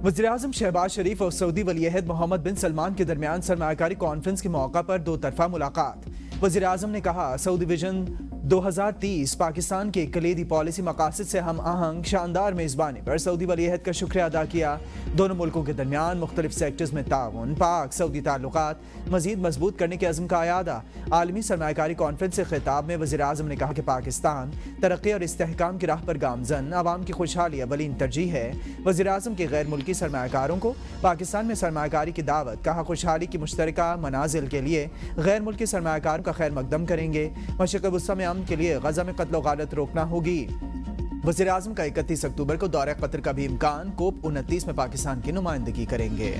वज़ीर-ए-आज़म शहबाज शरीफ और सऊदी वली-ए-अहद मोहम्मद बिन सलमान के दरमियान सरमायाकारी कॉन्फ्रेंस के मौका पर दो तरफा मुलाकात। वज़ीर-ए-आज़म ने कहा, सऊदी विजन 2030 पाकिस्तान के कलीदी पॉलिसी मकासद से हम आहंग शानदार मेज़बानी पर सऊदी वली-ए-अहद का शुक्रिया अदा किया। दोनों मुल्कों के दरमियान मुख्तलिफ सेक्टर्स में ताउन, पाक सऊदी ताल्लुकात मज़ीद मजबूत करने के अज़्म का अयादा। आलमी सरमायाकारी कॉन्फ्रेंस से खिताब में वज़ीर-ए-आज़म ने कहा कि पाकिस्तान तरक्की और इस्तेहकाम की राह पर गामज़न, आवाम की खुशहाली अवलीन तरजीह है। वज़ीर-ए-आज़म के गैर मुल्की सरमायाकारों को पाकिस्तान में सरमायाकारी की दावत, कहा खुशहाली की मुश्तरका मनाजिल के लिए गैर मुल्की सरमायाकारों का खैर मकदम करेंगे। मशरिक़ वस्ता में अमन के लिए गजा में कत्ल गारत रोकना होगी। वज़ीर-ए-आज़म का 31 अक्टूबर को दौरे कतर का भी इम्कान, कोप 29 में पाकिस्तान की नुमाइंदगी करेंगे।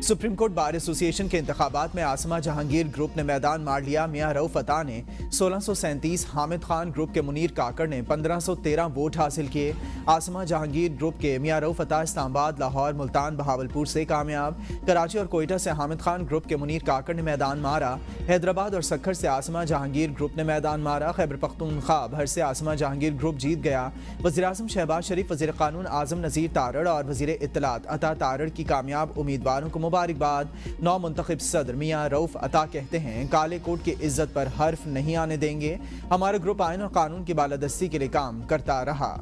सुप्रीम कोर्ट बार एसोसिएशन के इंतखाबात में आसमा जहांगीर ग्रुप ने मैदान मार लिया। मियां रऊफ अता ने 1637, हामिद खान ग्रुप के मुनीर काकड़ ने 1513 वोट हासिल किए। आसमा जहांगीर ग्रुप के मियां रऊफ अता इस्लामाबाद, लाहौर, मुल्तान, बहावलपुर से कामयाब। कराची और कोयटा से हामिद खान ग्रुप के मुनीर काकड़ ने मैदान मारा। हैदराबाद और सक्खर से आसमा जहांगीर ग्रुप ने मैदान मारा। खैबर पख्तूनख्वा भर से आसमा जहांगीर ग्रुप जीत गया। वज़ीर-ए-आज़म शहबाज शरीफ, वज़ीर क़ानून आज़म नज़ीर तारड़ और वज़ीर इत्तलात अता तारड़ की कामयाब उम्मीदवारों को मुबारकबाद। नौ मुंतखब सदर मियां रऊफ अता कहते हैं, काले कोट की इज्जत पर हर्फ नहीं आने देंगे। हमारा ग्रुप आइन और कानून की बालादस्ती के लिए काम करता रहा।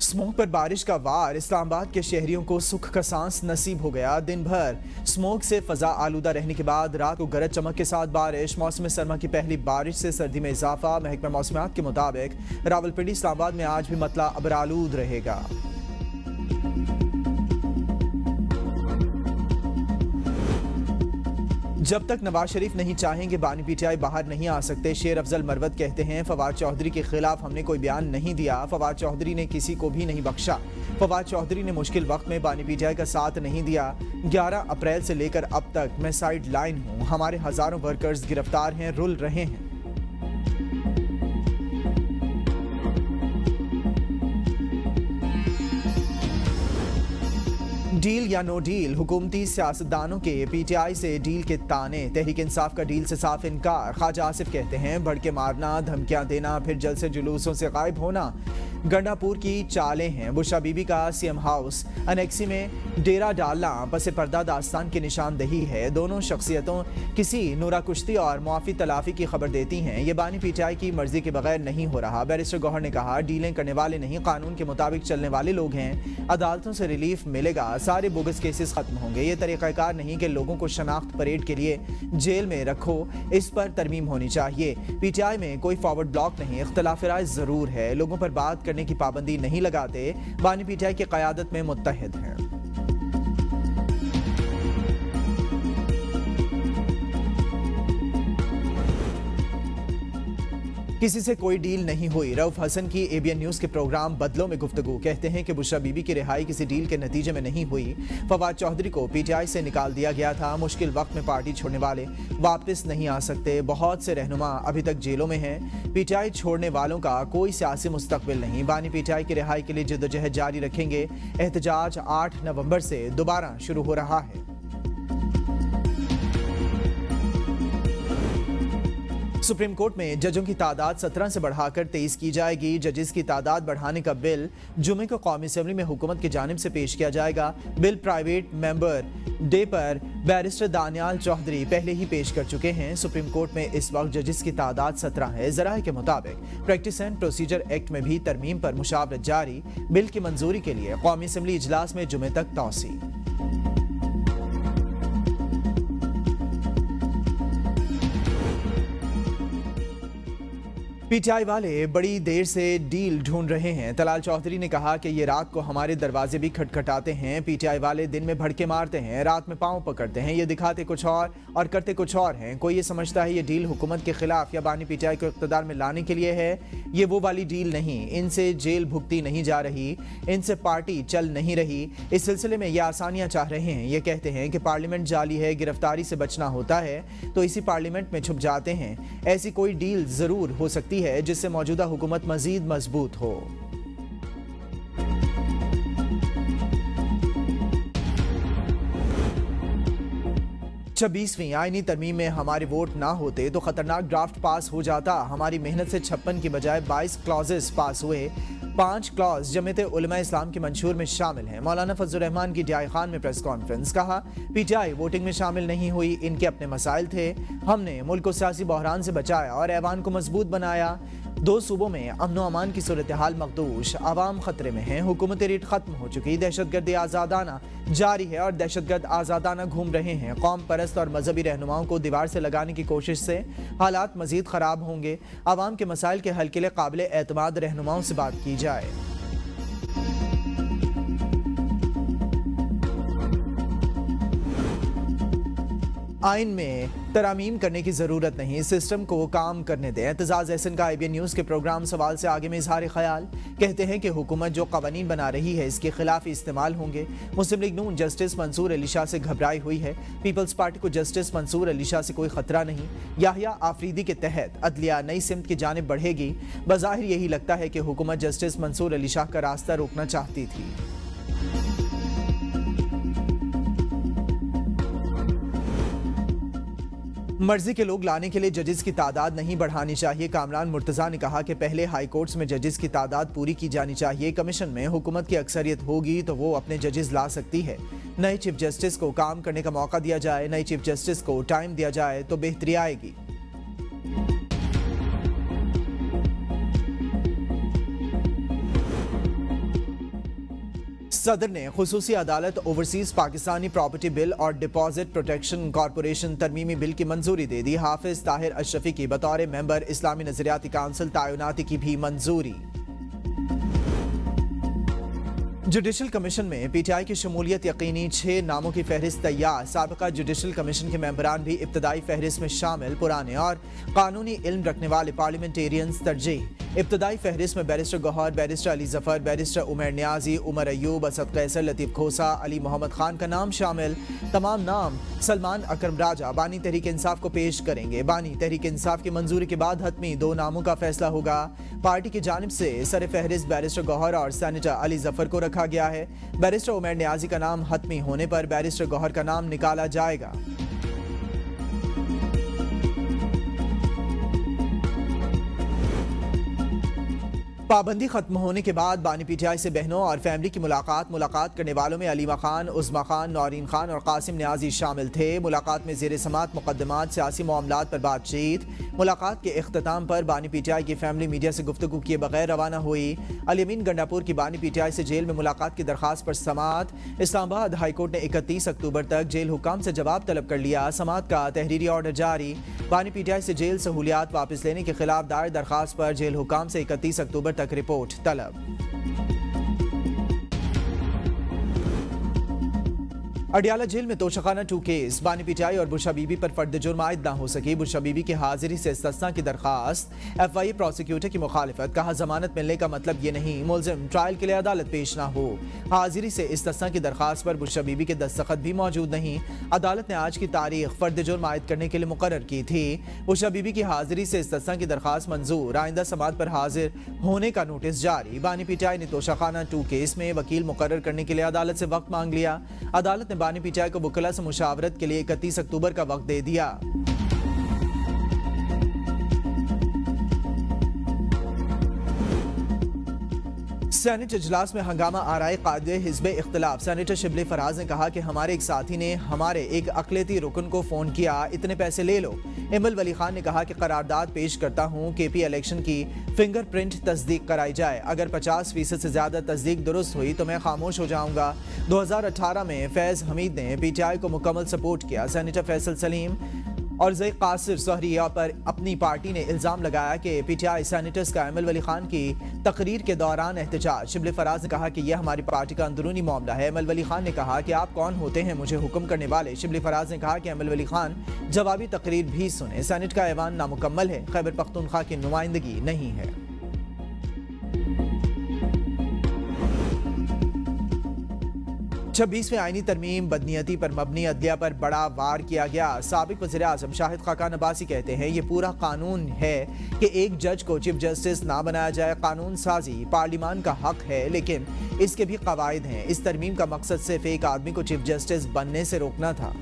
स्मोक पर बारिश का वार, इस्लामाबाद के शहरियों को सुख का सांस नसीब हो गया। दिन भर स्मोक से फजा आलूदा रहने के बाद रात को गरज चमक के साथ बारिश। मौसम सरमा की पहली बारिश से सर्दी में इजाफा। महकमा मौसमियात के मुताबिक रावलपिंडी इस्लामाबाद में आज भी मतला अबरालूद रहेगा। जब तक नवाज शरीफ नहीं चाहेंगे बानी पीटीआई बाहर नहीं आ सकते। शेर अफजल मरवत कहते हैं, फवाद चौधरी के खिलाफ हमने कोई बयान नहीं दिया। फवाद चौधरी ने किसी को भी नहीं बख्शा। फवाद चौधरी ने मुश्किल वक्त में बानी पीटीआई का साथ नहीं दिया। 11 अप्रैल से लेकर अब तक मैं साइड लाइन हूँ। हमारे हजारों वर्कर्स गिरफ्तार हैं, रुल रहे हैं। डील या नो डील, हुकूमती सियासतदानों के पीटीआई से डील के ताने। तहरीक इंसाफ का डील से साफ इनकार। ख्वाजा आसिफ कहते हैं, भड़के मारना, धमकियां देना, फिर जलसे जुलूसों से गायब होना गंडापुर की चालें हैं। बुशरा बीबी का सीएम हाउस अनेक्सी में डेरा डालना पसे पर्दा दास्तान की निशानदही है। दोनों शख्सियतों किसी नूरा कुश्ती और मुआफी तलाफी की खबर देती हैं। ये बानी पीटीआई की मर्जी के बगैर नहीं हो रहा। बैरिस्टर गौहर ने कहा, डीलें करने वाले नहीं, कानून के मुताबिक चलने वाले लोग हैं। अदालतों से रिलीफ मिलेगा, सारे बोगस केसेस खत्म होंगे। ये तरीक़ाकार नहीं कि लोगों को शनाख्त परेड के लिए जेल में रखो। इस पर तरमीम होनी चाहिए। पीटीआई में कोई फॉरवर्ड ब्लॉक नहीं, इख्तिलाफ राय जरूर है। लोगों पर बात करने की पाबंदी नहीं लगाते। बानी पीटीआई की क़यादत में मुत्तहिद हैं। किसी से कोई डील नहीं हुई। रऊफ हसन की एबीएन न्यूज के प्रोग्राम बदलों में गुफ्तगू। कहते हैं कि बुशरा बीबी की रिहाई किसी डील के नतीजे में नहीं हुई। फवाद चौधरी को पीटीआई से निकाल दिया गया था। मुश्किल वक्त में पार्टी छोड़ने वाले वापस नहीं आ सकते। बहुत से रहनुमा अभी तक जेलों में हैं। पीटीआई छोड़ने वालों का कोई सियासी मुस्तकबिल नहीं। बानी पीटीआई की रिहाई के लिए जद्दोजहद जारी रखेंगे। एहतजाज 8 नवंबर से दोबारा शुरू हो रहा है। सुप्रीम कोर्ट में जजों की तादाद 17 से बढ़ाकर 23 की जाएगी। जजेस की तादाद बढ़ाने का बिल जुमे को कौमी असेंबली में हुकूमत की जानिब से पेश किया जाएगा। बिल प्राइवेट मेंबर डे पर बैरिस्टर दानियाल चौधरी पहले ही पेश कर चुके हैं। सुप्रीम कोर्ट में इस वक्त जजेस की तादाद 17 है। ज़राए के मुताबिक प्रैक्टिस एंड प्रोसीजर एक्ट में भी तरमीम पर मुशावरत जारी। बिल की मंजूरी के लिए कौमी असेंबली इजलास में जुमे तक तौसी। पीटीआई वाले बड़ी देर से डील ढूंढ रहे हैं। तलाल चौधरी ने कहा कि ये रात को हमारे दरवाजे भी खटखटाते हैं। पीटीआई वाले दिन में भड़के मारते हैं, रात में पांव पकड़ते हैं। ये दिखाते कुछ और करते कुछ और हैं। कोई ये समझता है ये डील हुकूमत के खिलाफ या बानी पीटीआई को इक़्तिदार में लाने के लिए है। ये वो वाली डील नहीं। इनसे जेल भुगती नहीं जा रही, इनसे पार्टी चल नहीं रही। इस सिलसिले में ये आसानियां चाह रहे हैं। ये कहते हैं कि पार्लियामेंट जाली है, गिरफ्तारी से बचना होता है तो इसी पार्लियामेंट में छुप जाते हैं। ऐसी कोई डील जरूर हो सकती है जिससे मौजूदा हुकूमत मजीद मजबूत हो। 26वीं आईनी तरमीम में हमारे वोट ना होते तो खतरनाक ड्राफ्ट पास हो जाता। हमारी मेहनत से 56 की बजाय 22 क्लॉजेस पास हुए। 5 क्लॉज जमीयत उलमा इस्लाम के मंशूर में शामिल हैं। मौलाना फजल रहमान की डियाई खान में प्रेस कॉन्फ्रेंस, कहा पीटीआई वोटिंग में शामिल नहीं हुई, इनके अपने मसाइल थे। हमने मुल्क को सियासी बहरान से बचाया और ऐवान को मजबूत बनाया। 2 सूबों में अमन अमान की सूरत हाल मखदूश, आवाम खतरे में है। हुकूमत रीट खत्म हो चुकी, दहशतगर्दी आज़ादाना जारी है और दहशतगर्द आज़ादाना घूम रहे हैं। कौम परस्त और मजहबी रहनुमाओं को दीवार से लगाने की कोशिश से हालात मजीद खराब होंगे। आवाम के मसाइल के हल के लिए काबिल एतमाद रहनुमाओं से बात की जाए। आइन में तरामीम करने की जरूरत नहीं, सिस्टम को काम करने दें। एतजाज एहसन का IBN न्यूज़ के प्रोग्राम सवाल से आगे में इजहार ख्याल, कहते हैं कि हुकूमत जो कवानीन बना रही है इसके खिलाफ इस्तेमाल होंगे। मुस्लिम लीग नून जस्टिस मंसूर अली शाह से घबराई हुई है। पीपल्स पार्टी को जस्टिस मंसूर अली शाह से कोई खतरा नहीं। याहिया आफरीदी के तहत अदलिया नई सिमत की जानिब बढ़ेगी। बज़ाहिर यही लगता है कि हुकूमत जस्टिस मंसूर अली शाह का रास्ता रोकना चाहती थी। मर्जी के लोग लाने के लिए जजेस की तादाद नहीं बढ़ानी चाहिए। कामरान मुर्तजा ने कहा कि पहले हाई कोर्ट्स में जजेस की तादाद पूरी की जानी चाहिए। कमीशन में हुकूमत की अक्सरियत होगी तो वो अपने जजेस ला सकती है। नए चीफ जस्टिस को काम करने का मौका दिया जाए, नए चीफ जस्टिस को टाइम दिया जाए तो बेहतरी आएगी। सदर ने खुसूसी अदालत ओवरसीज पाकिस्तानी प्रॉपर्टी बिल और डिपॉजिट प्रोटेक्शन कॉरपोरेशन तरमीमी बिल की मंजूरी दे दी। हाफिज ताहिर अशरफी की बतौर मेंबर इस्लामी नजरियाती काउंसिल तैनाती की भी मंजूरी। जुडिशल कमीशन में पीटीआई की शमूलियत यकीनी, 6 नामों की फहरिस्त तैयार। साबिका जुडिशल कमीशन के मेंबरान भी इब्तदाई फहरिस्त में शामिल। पुराने और कानूनी इल्म रखने वाले पार्लियामेंटेरियंस तरजीह। इब्तदाई फहरिस्त में barrister Gohar, barrister Ali Zafar, barrister Umar Niazi, Umar Ayub, Asad Qaiser, Latif Khosa, Ali Mohammad Khan का नाम शामिल। तमाम नाम सलमान अकरम राजा बानी तहरीक इंसाफ को पेश करेंगे। बानी तहरीक इंसाफ की मंजूरी के बाद हतमी 2 नामों का फैसला होगा। पार्टी की जानिब से सर फहरिस्त बैरिस्टर गौहर और सेनेटर अली जफर को रखा गया है। बैरिस्टर उमर नियाजी का नाम हतमी होने पर बैरिस्टर गौहर का नाम निकाला जाएगा। पाबंदी खत्म होने के बाद बानी पीटीआई से बहनों और फैमिली की मुलाकात करने वालों में अलीमा खान, उज़मा खान, नौरीन खान और कासिम नियाजी शामिल थे। मुलाकात में ज़ेर समात मुकदमात, सियासी मामलात पर बातचीत। मुलाकात के इख्तिताम पर बानी पीटीआई की फैमिली मीडिया से गुफ्तगू किए बगैर रवाना हुई। अलीमीन गंडापुर की बानी पीटीआई से जेल में मुलाकात की दरखास्त पर समात। इस्लामाबाद हाईकोर्ट ने 31 अक्टूबर तक जेल हुकाम से जवाब तलब कर लिया। समात का तहरीरी ऑर्डर जारी। बानी पीटीआई से जेल सहूलियात वापस लेने के खिलाफ दायर दरखास्त पर जेल हुकाम से 31 अक्टूबर तक रिपोर्ट तलब। अडियाला जेल में तोशाखाना 2 केस। बानी पीटीआई और बुशा बीबी पर फर्द जुर्म आयद न हो सकी। बुशा बीबी की हाजिरी से इस्तिस्ना की दरखास्त। FIA प्रोसिक्यूटर की मुखालिफत, कहा जमानत मिलने का मतलब ये नहीं मुलजिम ट्रायल के लिए अदालत पेश ना हो। हाजिरी से इस्तिस्ना की दरखास्त पर बुशा बीबी के दस्तखत भी मौजूद नहीं। अदालत ने आज की तारीख फर्द जुर्म आयद करने के लिए मुकर्रर की थी। बुशा बीबी की हाजिरी से इस्तिस्ना की दरखास्त मंजूर। आइंदा समात पर हाजिर होने का नोटिस जारी। बानी पीटीआई ने तोशाखाना 2 केस में वकील मुकर्रर करने के लिए अदालत से वक्त मांग लिया। अदालत ने बानी पीटीआई को वकला से मुशावरत के लिए 31 अक्टूबर का वक्त दे दिया। सेनेट इजलास में हंगामा आराए कायदे हिज़्ब इख्तिलाफ। सेनेटर शिबली फराज ने कहा कि हमारे एक साथी ने हमारे एक अक़लियती रुकन को फ़ोन किया, इतने पैसे ले लो। इमल वली खान ने कहा कि करारदाद पेश करता हूँ, KP इलेक्शन की फिंगरप्रिंट तस्दीक कराई जाए। अगर 50% से ज़्यादा तस्दीक दुरुस्त हुई तो मैं खामोश हो जाऊँगा। 2018 में फैज़ हमीद ने PTI को मुकम्मल सपोर्ट किया। सेनेटर फैसल सलीम और ज़ई कासिर सहरिया पर अपनी पार्टी ने इल्ज़ाम लगाया कि PTI सेनेटर्स का अमल वली खान की तकरीर के दौरान एहतजाज। शिबली फराज ने कहा कि यह हमारी पार्टी का अंदरूनी मामला है। अमल वली खान ने कहा कि आप कौन होते हैं मुझे हुक्म करने वाले। शिबली फराज ने कहा कि अमल वली खान जवाबी तकरीर भी सुने। सेनेट का ऐवान नामुकम्मल है, खैबर पख्तूनख्वा की नुमाइंदगी नहीं है। 26वें आईनी तरमीम बदनीयती पर मबनी अदलिया पर बड़ा वार किया गया। साबिक वज़ीर-ए-आज़म शाहिद खाकान अब्बासी कहते हैं ये पूरा कानून है कि एक जज को चीफ जस्टिस ना बनाया जाए। कानून साजी पार्लियामान का हक है, लेकिन इसके भी कवायद हैं। इस तरमीम का मकसद सिर्फ एक आदमी को चीफ जस्टिस बनने से रोकना था।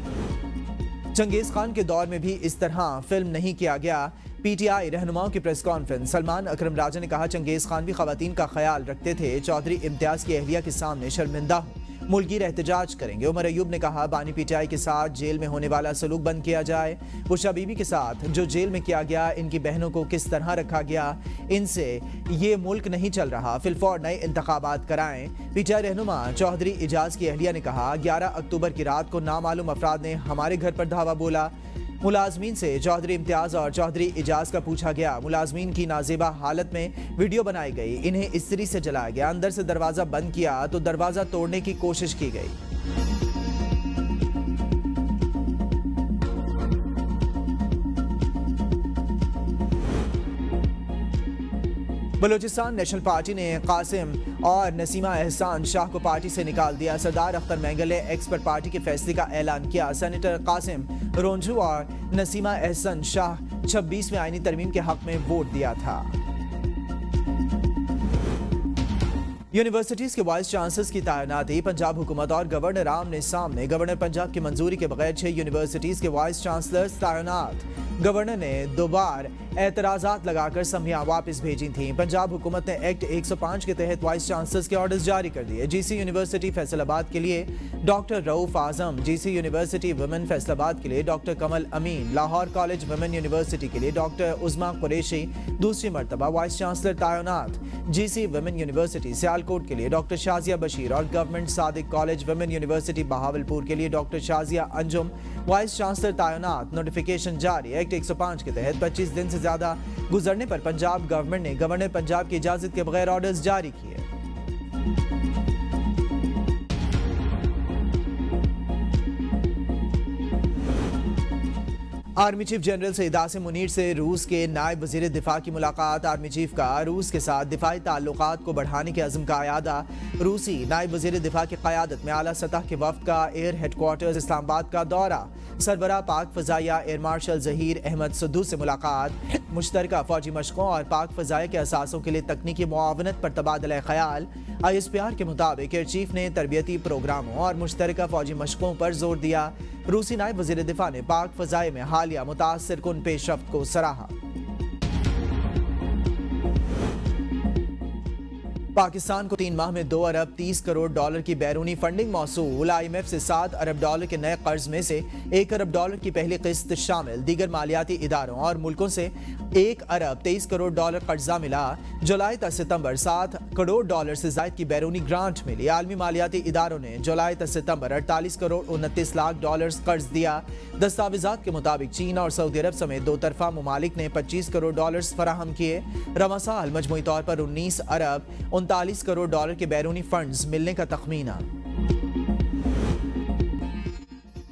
चंगेज़ खान के दौर में भी इस तरह फिल्म नहीं किया गया। पीटीआई रहनुमाओं की प्रेस कॉन्फ्रेंस। सलमान अकरम राजा ने कहा चंगेज़ खान भी खवातीन का ख्याल रखते थे। चौधरी इम्तियाज़ की अहलिया के सामने शर्मिंदा हूँ, मुल्कीर एहतजाज करेंगे। उमर अयूब ने कहा बानी पीटीआई के साथ जेल में होने वाला सलूक बंद किया जाए। बुशरा बीबी के साथ जो जेल में किया गया, इनकी बहनों को किस तरह रखा गया, इनसे ये मुल्क नहीं चल रहा। फिलफौर नए इंतखाबात कराएं। पीटीआई रहनुमा चौधरी इजाज की अहलिया ने कहा 11 अक्टूबर की रात को नामालूम अफराद ने हमारे घर पर धावा बोला। मुलाजमीन से चौधरी इम्तियाज़ और चौधरी इजाज का पूछा गया। मुलाजमीन की नाजेबा हालत में वीडियो बनाई गई। इन्हें इस्त्री से जलाया गया। अंदर से दरवाज़ा बंद किया तो दरवाज़ा तोड़ने की कोशिश की गई। बलूचिस्तान नेशनल पार्टी ने कासिम और नसीमा एहसान शाह को पार्टी से निकाल दिया। सरदार अख्तर मैंगल ने एक्स पर पार्टी के फैसले का ऐलान किया। सेनेटर कासिम रोंजू और नसीमा एहसान शाह 26वें आईनी तरमीम के हक में वोट दिया था। यूनिवर्सिटीज के वाइस चांसलर्स की तैनाती। पंजाब हुकूमत और गवर्नर आमने सामने। गवर्नर पंजाब की मंजूरी के बगैर 6 यूनिवर्सिटीज के वाइस चांसलर्स तैनात। गवर्नर ने दोबार एतराजात लगाकर सम्मियां वापस भेजी थीं। पंजाब हुकूमत ने एक्ट 105 के तहत वाइस चांसलर्स के ऑर्डर्स जारी कर दिए। जीसी यूनिवर्सिटी फैसलाबाद के लिए डॉक्टर रऊफ आजम, जीसी यूनिवर्सिटी वुमेन फैसलाबाद के लिए डॉक्टर कमल अमीन, लाहौर कॉलेज वुमेन यूनिवर्सिटी के लिए डॉक्टर उज़मा कुरैशी दूसरी मरतबा वाइस चांसलर तैनात। जीसी वुमेन यूनिवर्सिटी सियालकोट के लिए डॉक्टर शाजिया बशीर और government Sadiq college women university Bahawalpur के लिए doctor Shazia Anjum vice chancellor तैनात। नोटिफिकेशन जारी। एक्ट 105 के तहत 25 दिन से ज्यादा गुजरने पर पंजाब गवर्नमेंट ने गवर्नर पंजाब की इजाजत के बगैर ऑर्डर्स जारी किए। Army chief general Saeed Asim Munir से रूस के नायब वजीर दिफा की मुलाकात। आर्मी चीफ का रूस के साथ दिफाई ताल्लुकात को बढ़ाने के अज़्म का अयादा। रूसी नायब वजीर दिफा की क़यादत में आला सतह के वफ्द का एयर हेडक्वार्टर्स इस्लामाबाद का दौरा। सरबराह पाक फ़ज़ाइया एयर मार्शल ज़हीर अहमद सुद्दू से मुलाकात। मुश्तरका फ़ौजी मशकों और पाक फ़ज़ाइया के असासों के लिए तकनीकी मुआवनत पर तबादला ख्याल। ISPR के मुताबिक एयर चीफ ने तरबियती प्रोग्रामों और मुश्तरका फ़ौजी मशकों पर जोर दिया। रूसी नायब वज़ीर दिफा ने पाक फ़ज़ाए में हालिया मुतासिर कुन पेशरफ्त को सराहा। पाकिस्तान को 3 माह में 2 अरब 30 करोड़ डॉलर की बैरूनी फंडिंग मौसूल। IMF से 7 अरब डॉलर के नए कर्ज में से 1 अरब डॉलर की पहली किस्त शामिल। दीगर मालियाती इदारों और मुल्कों से 1 अरब 23 करोड़ डॉलर कर्जा मिला। जुलाई तक सितंबर 7 करोड़ डॉलर से जायद की बैरूनी ग्रांट मिली। आलमी मालियाती इदारों ने जुलाई तक सितंबर 48 करोड़ 29 लाख डॉलर कर्ज दिया। दस्तावेजात के मुताबिक चीन और सऊदी अरब समेत 2 तरफा ममालिक ने 25 करोड़ डॉलर फराहम किए। रवां साल मजमूई तौर पर 19 अरब 39 करोड़ डॉलर के बैरूनी फंड्स मिलने का तखमीना।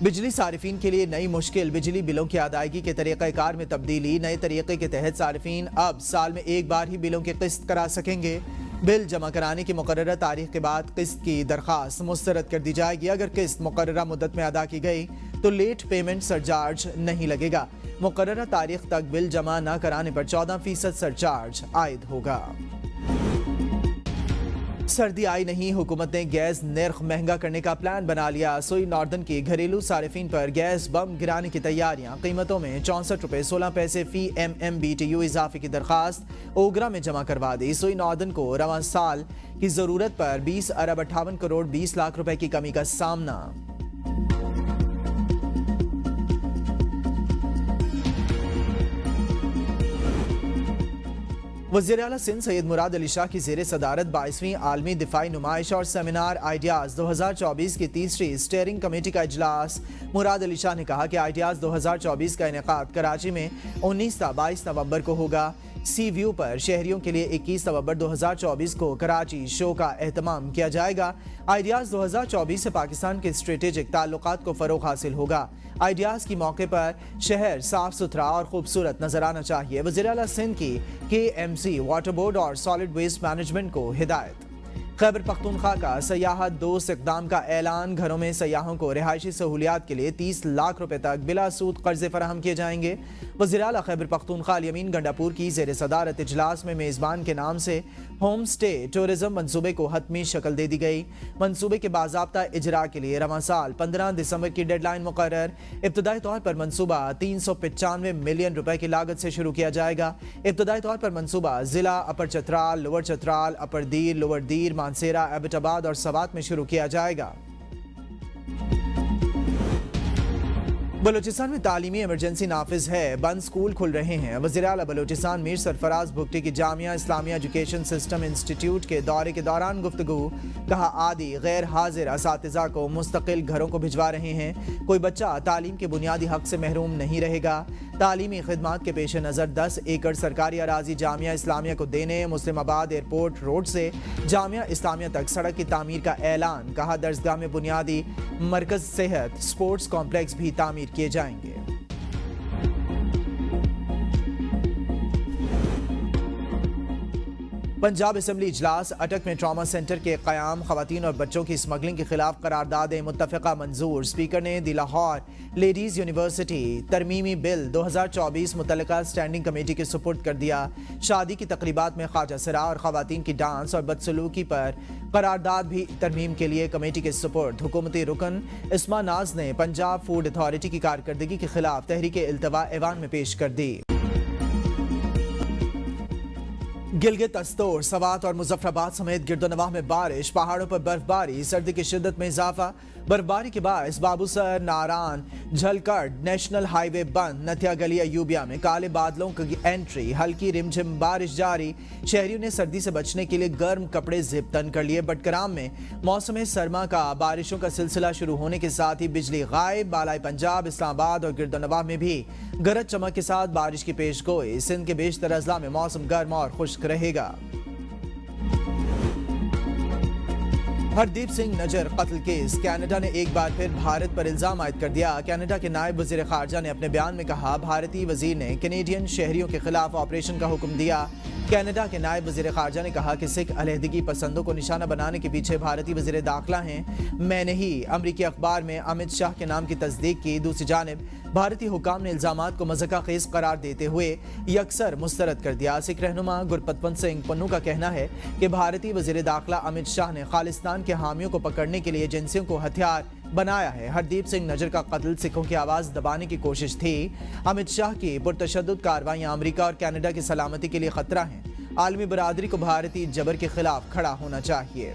बिजली सारिफीन के लिए नई मुश्किल। बिजली बिलों की अदायगी के तरीक़ाकार में तब्दीली। नए तरीके के तहत सारिफीन अब साल में एक बार ही बिलों की किस्त करा सकेंगे। बिल जमा कराने की मुकर्ररा तारीख के बाद किस्त की दरख्वास्त मुस्तरद कर दी जाएगी। अगर किस्त मुकर्ररा मुद्दत में अदा की गई तो लेट पेमेंट सरचार्ज नहीं लगेगा। मुकर्ररा तारीख तक बिल जमा न कराने पर 14% सरचार्ज आयद होगा। सर्दी आई नहीं, हुकूमत ने गैस निर्ख महंगा करने का प्लान बना लिया। सोई नॉर्दर्न की घरेलू सारिफीन पर गैस बम गिराने की तैयारियां। कीमतों में 64 रुपये 16 पैसे फी MMBTU इजाफे की दरखास्त ओगरा में जमा करवा दी। सोई नॉर्दर्न को रवां साल की जरूरत पर 20 अरब 58 करोड़ 20 लाख रुपए की कमी का सामना। वज़ीर आला सिंध सैयद मुराद अली शाह की ज़ेरे सदारत 22वीं आलमी दिफाई नुमाइश और सेमिनार आइडियाज़ 2024 की तीसरी स्टीयरिंग कमेटी का इजलास। मुराद अली शाह ने कहा कि आइडियाज़ 2024 का इनेकाद कराची में 19-22 नवंबर को होगा। सी व्यू पर शहरियों के लिए 21 नवंबर 2024 को कराची शो का एहतमाम किया जाएगा। आइडियाज़ 2024 से पाकिस्तान के स्ट्रेटेजिक ताल्लुकात को फ़रोग़ हासिल होगा। आइडियाज़ की मौके पर शहर साफ सुथरा और खूबसूरत नजर आना चाहिए। वज़ीर आला सिंध की KMC वाटर बोर्ड और सॉलिड वेस्ट मैनेजमेंट को हिदायत। खैबर पख्तूनख्वा का सयाहत दोस्त इक़दाम का ऐलान। घरों में सयाहों को रिहायशी सहूलियात के लिए 30 लाख रुपए तक बिला सूद कर्जे फराहम किए जाएंगे। वज़ीर आला खैबर पख्तूनख्वा अल यमीन गंडापुर की ज़ेर सदारत इजलास में मेज़बान के नाम से होम स्टे टूरिज्म मनसूबे को हतमी शक्ल दे दी गई। मनसूबे के बाज़ाब्ता इजरा के लिए रवां साल 15 दिसंबर की डेडलाइन मुकर्रर। इब्तदाई तौर पर मनसूबा 395 मिलियन रुपए की लागत से शुरू किया जाएगा। इब्तदाई तौर पर मनसूबा जिला अपर चतराल, लोअर चतराल, अपर दीर, लोअर दीर, मानसेरा, एबटाबाद और सवात में शुरू किया जाएगा। बलूचिस्तान में तालीमी इमरजेंसी नाफिज है, बंद स्कूल खुल रहे हैं। वज़ीर आला बलूचिस्तान मीर सरफराज भुगटी की Jamia Islamia education system institute के दौरे के दौरान गुफ्तगू। कहा आदि गैर हाजिर असातिज़ा को मुस्तकिल घरों को भिजवा रहे हैं। कोई बच्चा तालीम के बुनियादी हक से महरूम नहीं रहेगा। तालीमी खिदमात के पेश नज़र 10 एकड़ सरकारी अराजी जामिया इस्लामिया को देने, मुस्लिमाबाद एयरपोर्ट रोड से जामिया इस्लामिया तक सड़क की तामीर का ऐलान। कहा दर्सगाह में बुनियादी मरकज सेहत, स्पोर्ट्स कॉम्प्लेक्स भी तामीर किए जाएंगे। पंजाब असेंबली इजलास अटक में ट्रॉमा सेंटर के क़याम, ख़वातीन और बच्चों की स्मगलिंग के खिलाफ करारदाद मुत्तफ़िक़ा मंजूर। स्पीकर ने दी लाहौर लेडीज़ यूनिवर्सिटी तरमीमी बिल 2024 मुतल्लिका स्टैंडिंग कमेटी के सुपुर्द कर दिया। शादी की तकरीबात में ख्वाजा सरा और ख़वातीन की डांस और बदसलूकी पर करारदाद भी तरमीम के लिए कमेटी के सुपुर्द। हुकूमती रुकन इस्मा नाज ने पंजाब फूड अथॉरिटी की कारकर्दगी के खिलाफ तहरीक इल्तवा ऐवान में पेश कर दी। गिलगित, अस्तोर, सवात और मुजफ्फराबाद समेत गिरदोनवाह में बारिश, पहाड़ों पर बर्फबारी, सर्दी की शिद्दत में इजाफा। बर्फबारी के बायस बाबूसर, नारान, झलकड़ नेशनल हाईवे बंद। नथिया गली अयूबिया में काले बादलों की एंट्री, हल्की रिमझिम बारिश जारी। शहरियों ने सर्दी से बचने के लिए गर्म कपड़े जिप तन कर लिए। बटकराम में मौसम सरमा का बारिशों का सिलसिला शुरू होने के साथ ही बिजली गायब। बालाई पंजाब, इस्लामाबाद और गिरदोनवाह में भी गरज चमक के साथ बारिश की पेशगोई। सिंध के बेशतर अजला में मौसम गर्म और खुश्क रहेगा। हरदीप सिंह नजर कत्ल केस, कनाडा ने एक बार फिर भारत पर इल्जाम आयद कर दिया। कनाडा के नायब वजीर खारजा ने अपने बयान में कहा भारतीय वजीर ने कैनेडियन शहरियों के खिलाफ ऑपरेशन का हुक्म दिया। कनाडा के नायब वजीर खारजा ने कहा कि सिख अलहदगी पसंदों को निशाना बनाने के पीछे भारतीय वजीर दाखिला हैं। मैंने ही अमरीकी अखबार में अमित शाह के नाम की तस्दीक की। दूसरी जानिब भारतीय हुकाम ने इल्जामात को मज़ाक़ खेज़ करार देते हुए यकसर मुस्तरद कर दिया। सिख रहनुमा गुरपतवंत सिंह पन्नू का कहना है कि भारतीय वजीर दाखिला अमित शाह ने खालिस्तान के हामियों को पकड़ने के लिए एजेंसियों को हथियार बनाया है। हरदीप सिंह नजर का कत्ल सिखों की आवाज़ दबाने की कोशिश थी। अमित शाह की पुरतशद्दुद कार्रवाइयाँ अमरीका और कनाडा की सलामती के लिए खतरा हैं। आलमी बरादरी को भारतीय जबर के खिलाफ खड़ा होना चाहिए।